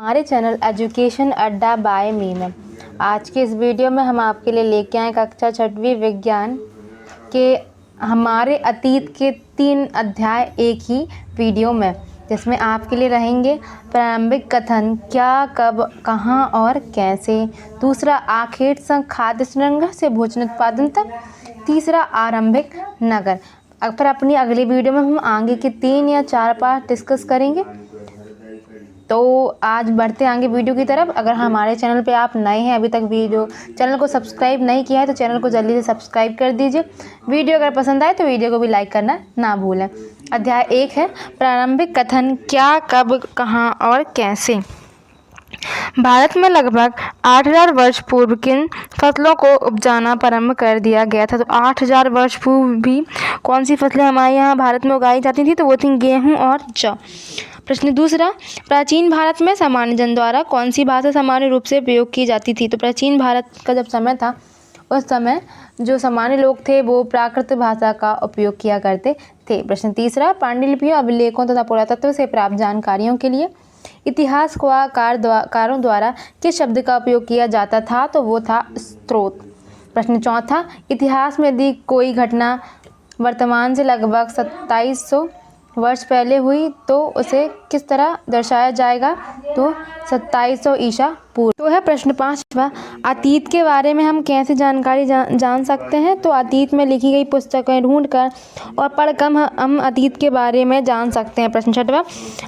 हमारे channel education अड्डा bye Meenam. आज के इस वीडियो में हम आपके लिए लेके आए कक्षा 6वीं विज्ञान के हमारे अतीत के 3 अध्याय एक ही वीडियो में, जिसमें आपके लिए रहेंगे प्रारंभिक कथन, क्या, कब, कहाँ और कैसे। दूसरा, आखेट संग खाद्य श्रृंखला से भोजन उत्पादन तक। तीसरा, आरंभिक नगर। फिर अपनी अगली वीडियो में हम आगे के 3 या 4 पार्ट डिस्कस करेंगे। तो आज बढ़ते आगे वीडियो की तरफ। अगर हमारे चैनल पे आप नए हैं, अभी तक चैनल को सब्सक्राइब नहीं किया है तो चैनल को जल्दी से सब्सक्राइब कर दीजिए। वीडियो अगर पसंद आए तो वीडियो को भी लाइक करना ना भूलें। अध्याय 1 है प्रारंभिक कथन, क्या, कब, कहाँ और कैसे। भारत में लगभग 8000 वर्ष पूर्व किन फसलों को उपजाना प्रारंभ कर दिया गया था। तो 8000 वर्ष पूर्व भी कौन सी फसलें हमारे यहाँ भारत में उगाई जाती थी, तो वो थी गेहूँ और जौ। प्रश्न दूसरा, प्राचीन भारत में सामान्य जन द्वारा कौन सी भाषा सामान्य रूप से प्रयोग की जाती थी। तो प्राचीन भारत का जब समय था, उस समय जो सामान्य लोग थे वो प्राकृत भाषा का उपयोग किया करते थे। प्रश्न तीसरा, पांडुलिपियों, अभिलेखों तथा पुरातत्व से प्राप्त जानकारियों के लिए इतिहासकारों द्वारा किस शब्द का उपयोग किया जाता था, तो वो था स्रोत। प्रश्न चौथा, इतिहास में यदि कोई घटना वर्तमान से लगभग 2700 वर्ष पहले हुई तो उसे किस तरह दर्शाया जाएगा, तो 2700 ईसा पूर्व। तो है प्रश्न 5वां, अतीत के बारे में हम कैसे जानकारी जान सकते हैं। तो अतीत में लिखी गई पुस्तकें ढूंढकर और पढ़कर हम अतीत के बारे में जान सकते हैं। प्रश्न 6वां,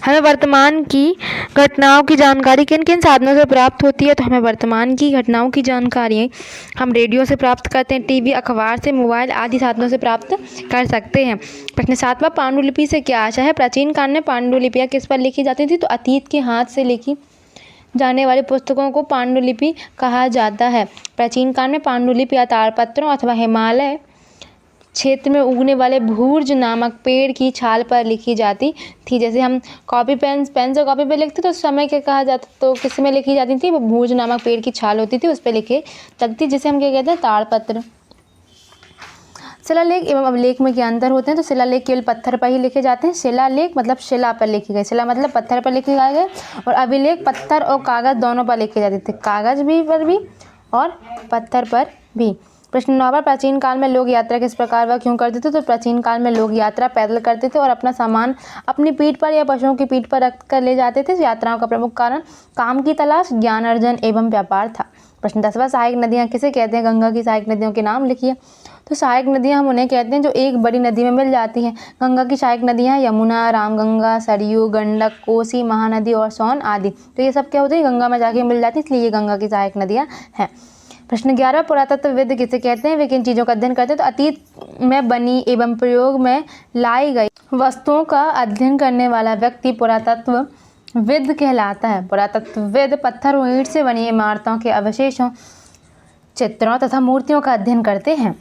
हमें वर्तमान की घटनाओं की जानकारी किन किन साधनों से प्राप्त होती है। तो हमें वर्तमान की घटनाओं की जानकारी हम रेडियो से प्राप्त करते हैं, टीवी, अखबार से, मोबाइल आदि साधनों से प्राप्त कर सकते हैं। प्रश्न 7वां, पांडुलिपि से क्या आशा है। प्राचीन काल में पांडुलिपियाँ किस पर लिखी जाती थी। तो अतीत के हाथ से लिखी जाने वाली पुस्तकों को पांडुलिपि कहा जाता है। प्राचीन काल में पांडुलिपि या ताड़पत्रों अथवा हिमालय क्षेत्र में उगने वाले भूर्ज नामक पेड़ की छाल पर लिखी जाती थी। जैसे हम कॉपी पेन से कॉपी पे लिखते तो उस समय क्या कहा जाता, तो किस में लिखी जाती थी, वो भूर्ज नामक पेड़ की छाल होती थी, उस पर लिखे जाती थी, जिसे हम क्या कहते हैं, ताड़पत्र। शिलालेख एवं अभिलेख में क्या अंतर होते हैं। तो शिलालेख केवल पत्थर पर ही लिखे जाते हैं। शिलालेख मतलब शिला पर लिखे गए, शिला मतलब पत्थर पर लिखे गए, और अभिलेख पत्थर और कागज दोनों पर लिखे जाते थे, कागज भी पर भी और पत्थर पर भी। प्रश्न 9, प्राचीन काल में लोग यात्रा किस प्रकार व क्यों करते थे। तो प्राचीन काल में लोग यात्रा पैदल करते थे और अपना सामान अपनी पीठ पर या पशुओं की पीठ पर रख कर ले जाते थे। यात्राओं का प्रमुख कारण काम की तलाश, ज्ञान अर्जन एवं व्यापार था। प्रश्न 10, सहायक नदियाँ किसे कहते हैं। गंगा की सहायक नदियों के नाम लिखिए। तो सहायक नदियाँ हम उन्हें कहते हैं जो एक बड़ी नदी में मिल जाती हैं। गंगा की सहायक नदियाँ यमुना, रामगंगा, सरयू, गंडक, कोसी, महानदी और सोन आदि। तो ये सब क्या होती है, गंगा में जाके मिल जाती है, इसलिए ये गंगा की सहायक नदियाँ हैं। प्रश्न 11, पुरातत्वविद किसे कहते हैं, वे किन चीज़ों का अध्ययन करते हैं। तो अतीत में बनी एवं प्रयोग में लाई गई वस्तुओं का अध्ययन करने वाला व्यक्ति पुरातत्वविद कहलाता है। पुरातत्वविद पत्थर और ईंट से बनी इमारतों के अवशेषों, चित्रों तथा मूर्तियों का अध्ययन करते हैं।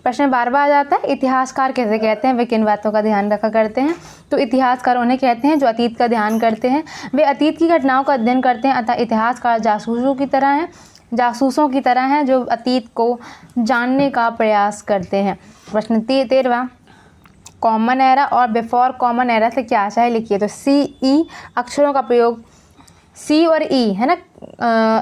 प्रश्न 12 आ जाता है, इतिहासकार किसे कहते हैं, वे किन बातों का ध्यान रखा करते हैं। तो इतिहासकार उन्हें कहते हैं जो अतीत का ध्यान करते हैं, वे अतीत की घटनाओं का अध्ययन करते हैं। अतः इतिहासकार जासूसों की तरह हैं जो अतीत को जानने का प्रयास करते हैं। प्रश्न 13, कॉमन एरा और बिफोर कॉमन एरा से क्या आशा है, लिखिए। तो CE अक्षरों का प्रयोग, C और E है ना,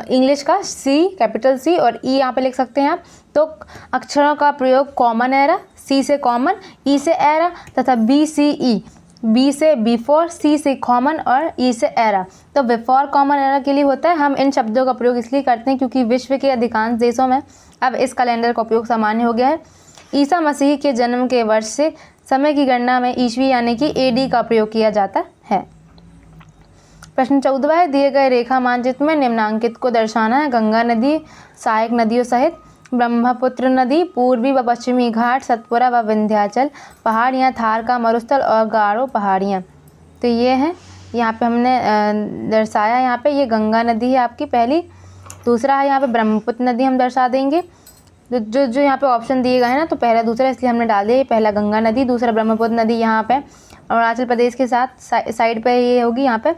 इंग्लिश का C कैपिटल C और E यहाँ पे लिख सकते हैं आप। तो अक्षरों का प्रयोग कॉमन एरा, C से कॉमन, E से एरा तथा BCE, B से बिफोर, C से कॉमन और E से एरा। तो बिफोर कॉमन एरा के लिए होता है। हम इन शब्दों का प्रयोग इसलिए करते हैं क्योंकि विश्व के अधिकांश देशों में अब इस कैलेंडर का उपयोग सामान्य हो गया है। ईसा मसीह के जन्म के वर्ष से समय की गणना में ईस्वी यानी कि AD का प्रयोग किया जाता है। प्रश्न 14 है, दिए गए रेखा मानचित्र में निम्नांकित को दर्शाना है। गंगा नदी, सहायक नदियों सहित ब्रह्मपुत्र नदी, पूर्वी व पश्चिमी घाट, सतपुरा व विंध्याचल पहाड़ियाँ, थार का मरुस्थल और गारो पहाड़ियाँ। तो ये है, यहाँ पे हमने दर्शाया। यहाँ पे ये गंगा नदी है आपकी पहली। दूसरा है यहाँ पे ब्रह्मपुत्र नदी हम दर्शा देंगे। जो यहाँ पे ऑप्शन दिए गए हैं ना, तो पहला दूसरा इसलिए हमने डाल दिया। पहला गंगा नदी, दूसरा ब्रह्मपुत्र नदी यहाँ पे अरुणाचल प्रदेश के साथ साइड पे ये होगी यहाँ पे।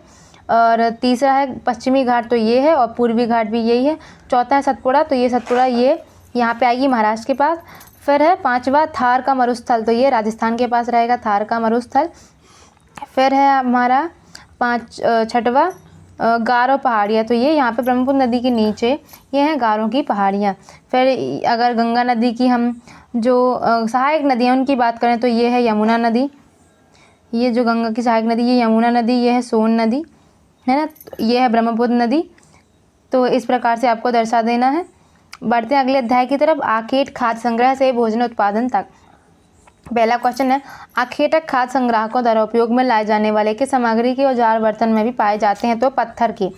और तीसरा है पश्चिमी घाट, तो ये है, और पूर्वी घाट भी यही है। चौथा है सतपुड़ा, तो ये सतपुड़ा ये यहाँ पे आएगी महाराष्ट्र के पास। फिर है 5वां थार का मरुस्थल, तो ये राजस्थान के पास रहेगा थार का मरुस्थल। फिर है हमारा 6वां गारो पहाड़ियाँ, तो ये यहाँ पे ब्रह्मपुत्र नदी के नीचे ये हैं गारों की पहाड़ियाँ। फिर अगर गंगा नदी की हम जो सहायक नदियाँ उनकी बात करें तो ये है यमुना नदी, ये जो गंगा की सहायक नदी ये यमुना नदी, ये है सोन नदी, है ना, ये है ब्रह्मपुत्र नदी। तो इस प्रकार से आपको दर्शा देना है। बढ़ते हैं अगले अध्याय की तरफ, आखेट खाद्य संग्रह से भोजन उत्पादन तक। पहला क्वेश्चन है, आखेटक खाद्य संग्राहकों द्वारा उपयोग में लाए जाने वाले किस सामग्री के औजार बर्तन में भी पाए जाते हैं? तो पत्थर के।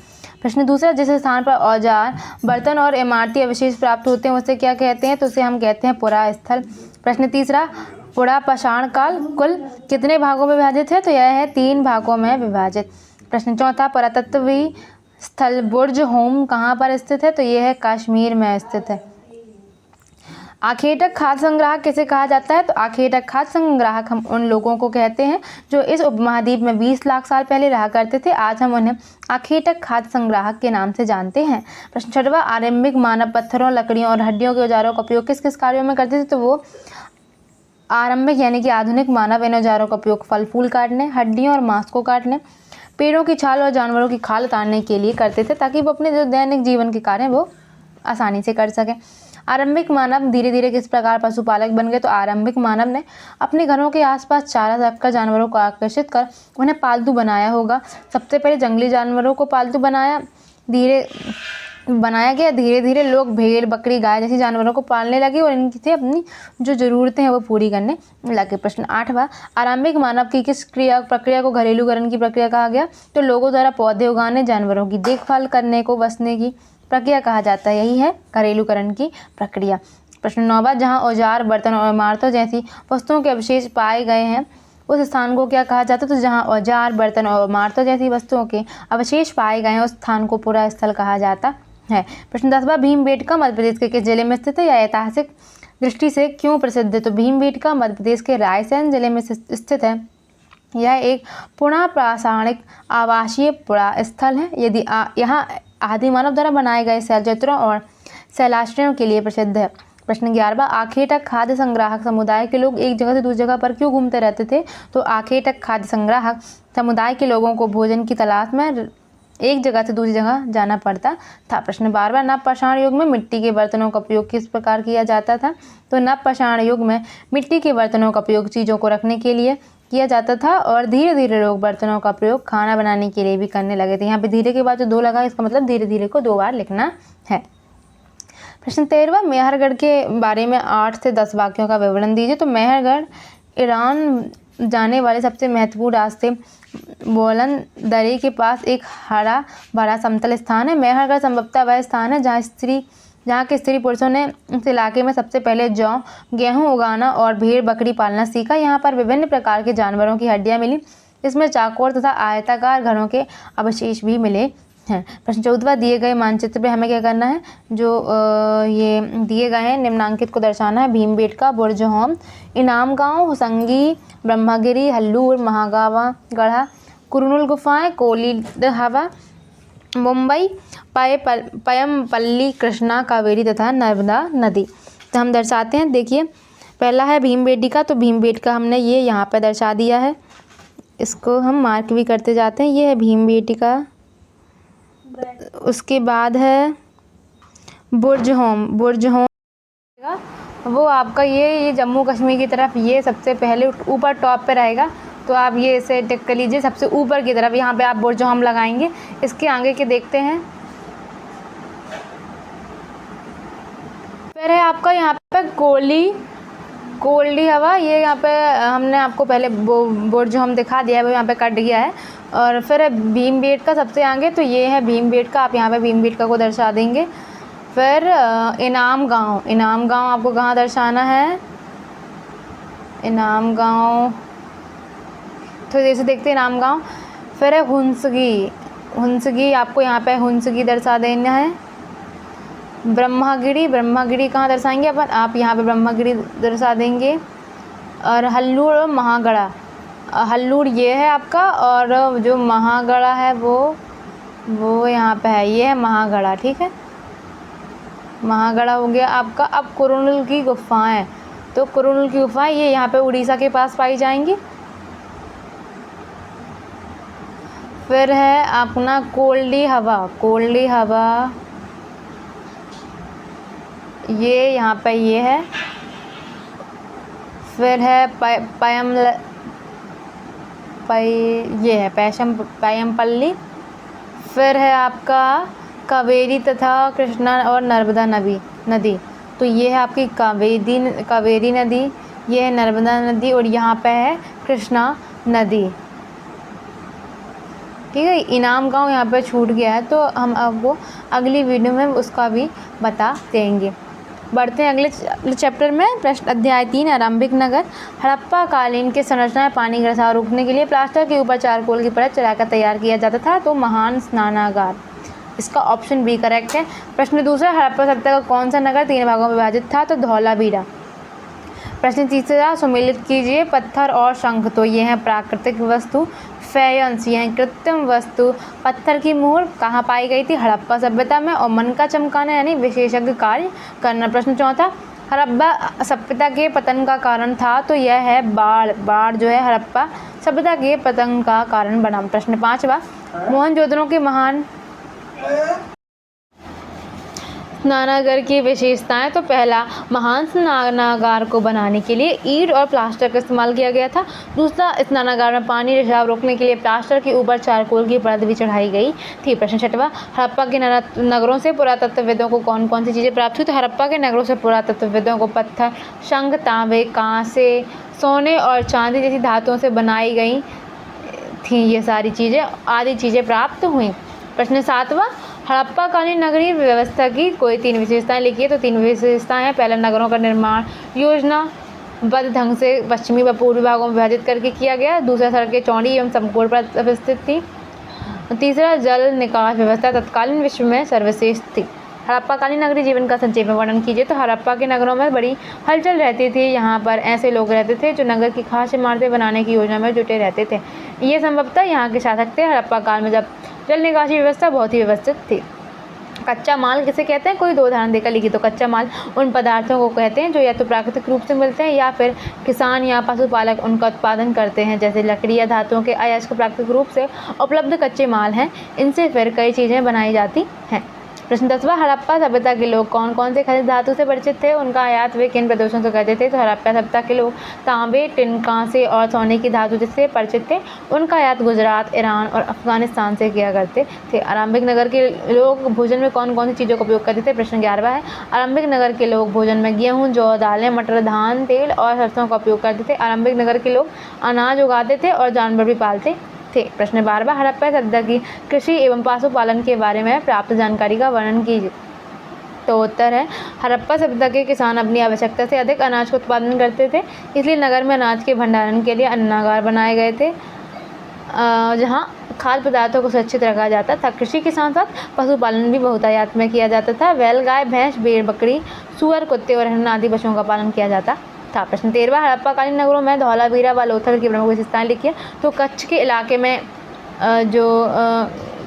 प्रश्न दूसरा, जिस स्थान पर औजार बर्तन और इमारती अवशेष प्राप्त होते हैं उसे क्या कहते हैं? तो उसे हम कहते हैं पुरा स्थल। प्रश्न तीसरा, पुरा पाषाण काल कुल कितने भागों में विभाजित है? तो यह है 3 भागों में विभाजित। प्रश्न चौथा, पुरातत्वी स्थल बुर्ज होम कहाँ पर स्थित है? तो यह है कश्मीर में स्थित है। आखेटक खाद्य संग्राहक किसे कहा जाता है? तो आखेटक खाद्य संग्राहक हम उन लोगों को कहते हैं जो इस उपमहाद्वीप में 20 लाख साल पहले रहा करते थे। आज हम उन्हें आखेटक खाद्य संग्राहक के नाम से जानते हैं। प्रश्न छठवां, आरंभिक मानव पत्थरों, लकड़ियों और हड्डियों के औजारों का उपयोग किस किस कार्यों में करते थे? तो वो आरंभिक यानी कि आधुनिक मानव इन औजारों का उपयोग फल फूल काटने, हड्डियों और मांस को काटने, पेड़ों की छाल और जानवरों की खाल उतारने के लिए करते थे, ताकि वो अपने जो दैनिक जीवन के कार्य वो आसानी से कर सकें। आरंभिक मानव धीरे धीरे किस प्रकार पशुपालक बन गए? तो आरंभिक मानव ने अपने घरों के आसपास चारा रखकर जानवरों को आकर्षित कर उन्हें पालतू बनाया होगा। सबसे पहले जंगली जानवरों को पालतू बनाया गया, धीरे धीरे लोग भेड़, बकरी, गाय जैसी जानवरों को पालने लगे और इनसे अपनी जो ज़रूरतें हैं वो पूरी करने लगे। प्रश्न 8वां, आरंभिक मानव की किस प्रक्रिया को घरेलूकरण की प्रक्रिया कहा गया? तो लोगों द्वारा पौधे उगाने, जानवरों की देखभाल करने को बसने की प्रक्रिया कहा जाता है, यही है घरेलूकरण की प्रक्रिया। प्रश्न 9वां, जहाँ औजार बर्तन और इमारतों जैसी वस्तुओं के अवशेष पाए गए हैं उस स्थान को क्या कहा जाता है? तो जहाँ औजार बर्तन और इमारतों जैसी वस्तुओं के अवशेष पाए गए हैं उस स्थान को पुरा स्थल कहा जाता है। प्रश्न 10वां, भीमबेटका मध्य प्रदेश के किस जिले में स्थित है या ऐतिहासिक दृष्टि से क्यों प्रसिद्ध है? तो भीमबेटका मध्य प्रदेश के रायसेन जिले में स्थित है। यह एक पुनः प्रासाणिक आवासीय पुरा स्थल है। यदि यहाँ आदि मानव द्वारा बनाए गए शैलचित्रों और शैलाश्रयों के लिए प्रसिद्ध है। प्रश्न 11वां, आखेटक खाद्य संग्राहक समुदाय के लोग एक जगह से दूसरी जगह पर क्यों घूमते रहते थे? तो आखेटक खाद्य संग्राहक समुदाय के लोगों को भोजन की तलाश में एक जगह से दूसरी जगह जाना पड़ता था। प्रश्न 12वां, नवपाषाण युग में मिट्टी के बर्तनों का उपयोग किस प्रकार किया जाता था? तो नवपाषाण युग में मिट्टी के बर्तनों का उपयोग चीज़ों को रखने के लिए किया जाता था और धीरे धीरे लोग बर्तनों का प्रयोग खाना बनाने के लिए भी करने लगे थे। यहाँ पे धीरे के बाद जो 2 लगा इसका मतलब धीरे धीरे को 2 बार लिखना है। प्रश्न 13वां, मेहरगढ़ के बारे में 8 से 10 वाक्यों का विवरण दीजिए। तो मेहरगढ़ ईरान जाने वाले सबसे महत्वपूर्ण रास्ते बोलन दरी के पास एक हरा भरा समतल स्थान है। मेहरगढ़ संभवतः वह स्थान है जहाँ के स्त्री पुरुषों ने इस इलाके में सबसे पहले जौ, गेहूं उगाना और भेड़ बकरी पालना सीखा। यहाँ पर विभिन्न प्रकार के जानवरों की हड्डियाँ मिली। इसमें चौकोर तथा आयताकार घरों के अवशेष भी मिले हैं। प्रश्न 14वां, दिए गए मानचित्र पे हमें क्या करना है? जो ये दिए गए हैं निम्नांकित को दर्शाना है। भीमबेटका, बुर्ज होम, इनाम गाँव, हुसंगी, ब्रह्मगिरी, हल्लूर, महागावा गढ़ा, कुरनूल गुफाएँ, कोलीडहवा, मुंबई, पयमपल्ली, कृष्णा, कावेरी तथा नर्मदा नदी। तो हम दर्शाते हैं। देखिए पहला है भीमबेटका, तो भीमबेटका हमने ये यहाँ पे दर्शा दिया है, इसको हम मार्क भी करते जाते हैं। ये है भीमबेटका। उसके बाद है बुर्ज होम। वो आपका ये जम्मू कश्मीर की तरफ ये सबसे पहले ऊपर टॉप पे रहेगा। तो आप ये इसे टिक कर लीजिए सबसे ऊपर की तरफ, यहाँ पे आप बुर्ज होम लगाएंगे। इसके आगे के देखते हैं। फिर है आपका यहाँ पे कोल्डी हवा। ये यहाँ पे हमने आपको पहले बुर्ज होम दिखा दिया है, वो यहाँ पे कट गया है। और फिर है भीमबेटका सबसे आगे, तो ये है भीमबेटका। आप यहाँ पे भीमबेटका को दर्शा देंगे। फिर इनाम गाँव आपको कहाँ दर्शाना है? इनाम गाँव थोड़ी देर से देखते हैं। इनाम गाँव। फिर है हुंसगी आपको यहाँ पे हुंसगी दर्शा देना है। ब्रह्मगिरी कहाँ दर्शाएंगे अपन? आप यहाँ पे ब्रह्मगिरी दर्शा देंगे। और हल्लूर और महागढ़ा, हल्लूर ये है आपका, और जो महागढ़ा है वो यहाँ पे है, ये है महागढ़ा। ठीक है, महागढ़ा हो गया आपका। अब कुरनूल की गुफाएँ, तो कुरनूल की गुफाएँ ये यहाँ पे उड़ीसा के पास पाई जाएंगी। फिर है अपना कोल्डी हवा, ये यहाँ पे ये है। फिर है ये है पयमपल्ली। फिर है आपका कावेरी तथा कृष्णा और नर्मदा नदी। तो ये है आपकी कावेरी नदी, ये है नर्मदा नदी और यहाँ पे है कृष्णा नदी। ठीक है, इनाम गांव यहाँ पे छूट गया है तो हम आपको अगली वीडियो में उसका भी बता देंगे। बढ़ते हैं अगले चैप्टर में। प्रश्न अध्याय 3 आरंभिक नगर। हड़प्पा कालीन के संरचना में पानी का रिसाव रोकने के लिए प्लास्टर के ऊपर चारकोल की परत चढ़ाकर तैयार किया जाता था। तो महान स्नानागार, इसका ऑप्शन बी करेक्ट है। प्रश्न दूसरा, हड़प्पा सभ्यता का कौन सा नगर 3 भागों में विभाजित था? तो धौलावीरा। प्रश्न तीसरा, सुमेलित कीजिए पत्थर और शंख। तो ये है प्राकृतिक वस्तु। फैयंस, यह है कृत्रिम वस्तु। पत्थर की मोहर कहाँ पाई गई थी? हड़प्पा सभ्यता में। और मन का चमकाना यानी विशेषज्ञ कार्य करना। प्रश्न चौथा, हड़प्पा सभ्यता के पतन का कारण था? तो यह है बाढ़ जो है हड़प्पा सभ्यता के पतन का कारण बना। प्रश्न पाँचवा, मोहनजोदड़ो के महान स्नानागार की विशेषताएं। तो पहला, महान स्नानागार को बनाने के लिए ईंट और प्लास्टर का इस्तेमाल किया गया था। दूसरा, स्नानागार में पानी रिसाव रोकने के लिए प्लास्टर के ऊपर चारकोल की परत भी चढ़ाई गई थी। प्रश्न छठवां, हड़प्पा के नगरों से पुरातत्वविदों को कौन कौन सी चीज़ें प्राप्त हुई? तो हड़प्पा के नगरों से पुरातत्वविदों को पत्थर, शंख, तांबे, कांसे, सोने और चांदी जैसी धातुओं से बनाई गई थी ये सारी चीज़ें आदि चीज़ें प्राप्त हुई। प्रश्न सातवां, हड़प्पा कालीन नगरीय व्यवस्था की कोई 3 विशेषताएं लिखिए। तो 3 विशेषताएं हैं। पहला, नगरों का निर्माण योजनाबद्ध ढंग से पश्चिमी व पूर्वी भागों में विभाजित करके किया गया। दूसरा, सड़कें चौड़ी एवं समकोण पर अवस्थित थी। तीसरा, जल निकास व्यवस्था तत्कालीन विश्व में सर्वश्रेष्ठ थी। हड़प्पा कालीन नगरीय जीवन का संक्षेप में वर्णन कीजिए। तो हड़प्पा के नगरों में बड़ी हलचल रहती थी। यहाँ पर ऐसे लोग रहते थे जो नगर की खास इमारतें बनाने की योजना में जुटे रहते थे। ये संभवतः यहाँ के शासक थे। हड़प्पा काल में जब जल निकासी व्यवस्था बहुत ही व्यवस्थित थी। कच्चा माल किसे कहते हैं? कोई 2 उदाहरण देकर लिखिए। तो कच्चा माल उन पदार्थों को कहते हैं जो या तो प्राकृतिक रूप से मिलते हैं या फिर किसान या पशुपालक उनका उत्पादन करते हैं। जैसे लकड़ी या धातुओं के अयस्क प्राकृतिक रूप से उपलब्ध कच्चे माल हैं। इनसे फिर कई चीज़ें बनाई जाती हैं। प्रश्न 10वां, हड़प्पा सभ्यता के लोग कौन कौन से खनिज धातु से परिचित थे? उनका आयात वे किन प्रदेशों से करते थे? तो हड़प्पा सभ्यता के लोग तांबे, टिन, कांसे और सोने की धातु जिससे परिचित थे। उनका आयात गुजरात, ईरान और अफगानिस्तान से किया करते थे। आरंभिक नगर के लोग भोजन में कौन कौन सी चीज़ों का उपयोग करते थे? प्रश्न 11वां है, आरंभिक नगर के लोग भोजन में गेहूँ, जौ, दालें, मटर, धान, तेल और सरसों का उपयोग करते थे। आरंभिक नगर के लोग अनाज उगाते थे और जानवर भी पालते थे। प्रश्न 12वां, हड़प्पा सभ्यता की कृषि एवं पशुपालन के बारे में प्राप्त जानकारी का वर्णन कीजिए। तो उत्तर है, हड़प्पा सभ्यता के किसान अपनी आवश्यकता से अधिक अनाज का उत्पादन करते थे, इसलिए नगर में अनाज के भंडारण के लिए अन्नागार बनाए गए थे जहाँ खाद्य पदार्थों को सुरक्षित रखा जाता था। कृषि के साथ साथ पशुपालन भी बहुतायत में किया जाता था। बैल, गाय, भैंस, भेड़, बकरी, सुअर, कुत्ते और हिरण आदि पशुओं का पालन किया जाता था। प्रश्न 13वां, हड़प्पा कालीन नगरों में धौलावीरा व लोथल की प्रमुख विशेषताएं लिखिए। तो कच्छ के इलाके में जो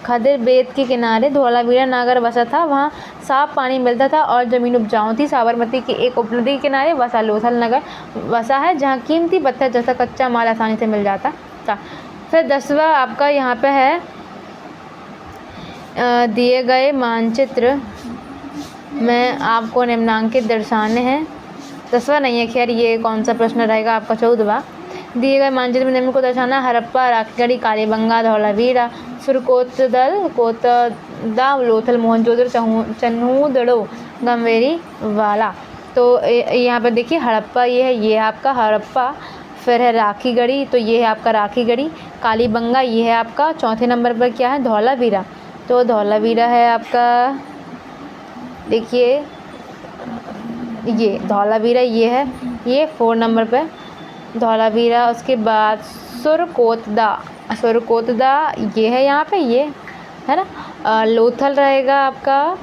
खदिर बेत के किनारे धौलावीरा नगर बसा था, वहाँ साफ पानी मिलता था और ज़मीन उपजाऊ थी। साबरमती की एक उपनदी के किनारे वसा लोथल नगर बसा है, जहाँ कीमती पत्थर जैसा कच्चा माल आसानी से मिल जाता था। फिर 10वां आपका यहाँ पे है दिए गए मानचित्र में आपको निम्नांकित दर्शाने हैं। 10वां नहीं है, खैर ये कौन सा प्रश्न रहेगा आपका 14वां। दिए गए मानचित्र में निम्न को दर्शाना। हड़प्पा, राखीगढ़ी, कालीबंगा, धौलावीरा, कोतदा, लोथल, मोहनजोदड़ो, चन्हूदड़ो, गंगवेरी वाला। तो यहाँ पर देखिए हड़प्पा ये है आपका हड़प्पा। फिर है राखीगढ़ी, तो ये है आपका राखीगढ़ी। कालीबंगा ये है आपका। चौथे नंबर पर क्या है? धौलावीरा। तो धौलावीरा है आपका, देखिए ये धौलावीरा ये है, ये 4 नंबर पे धौलावीरा। उसके बाद सुरकोतदा ये है यहाँ पे, ये है ना। लोथल रहेगा आपका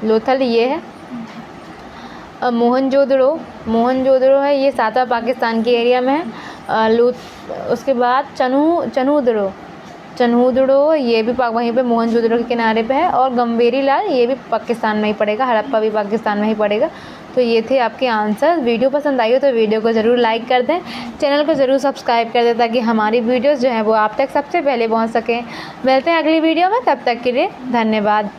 लोथल ये है। मोहनजोदड़ो है, ये 7वां पाकिस्तान के एरिया में है। उसके बाद चन्हूदड़ो ये भी वहीं पे मोहनजोदड़ो के किनारे पे है। और गंगवेरी लाल ये भी पाकिस्तान में ही पड़ेगा, हड़प्पा भी पाकिस्तान में ही पड़ेगा। तो ये थे आपके आंसर। वीडियो पसंद आई हो तो वीडियो को ज़रूर लाइक कर दें, चैनल को ज़रूर सब्सक्राइब कर दें ताकि हमारी वीडियोज़ जो हैं वो आप तक सबसे पहले पहुँच सकें। मिलते हैं अगली वीडियो में, तब तक के लिए धन्यवाद।